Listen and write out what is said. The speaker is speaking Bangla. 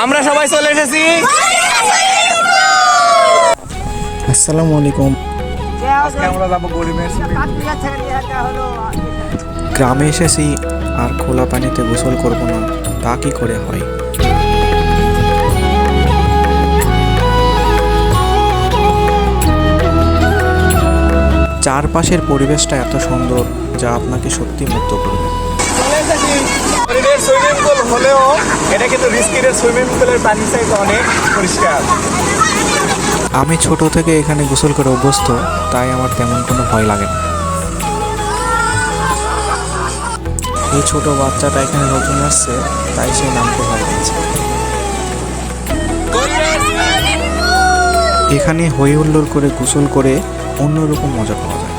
আমরা সবাই চলে এসেছি। আসসালামু আলাইকুম। আজকে আমরা যাবো গরিবের গ্রামে এসেছি আর খোলা পানিতে গোসল করব না, তা কি করে হয়? চারপাশের পরিবেশটা এত সুন্দর যা আপনাকে সত্যি মুগ্ধ করবে। চলে এসেছি গরিবের সুইমিং পুল হলেও এটা কিন্তু রিস্কিরের সুইমিং পুলের পানি চাইতে অনেক পরিষ্কার। আমি ছোট থেকে এখানে গোসল করে অভ্যস্ত, তাই আমার তেমন কোনো ভয় লাগে না। এই ছোট বাচ্চাটা এখানে নতুন আসছে, তাই সেই নামটা ভয় পেয়েছে। এখানে হই হুল্লোড় করে গোসল করে অন্যরকম মজা পাওয়া যায়।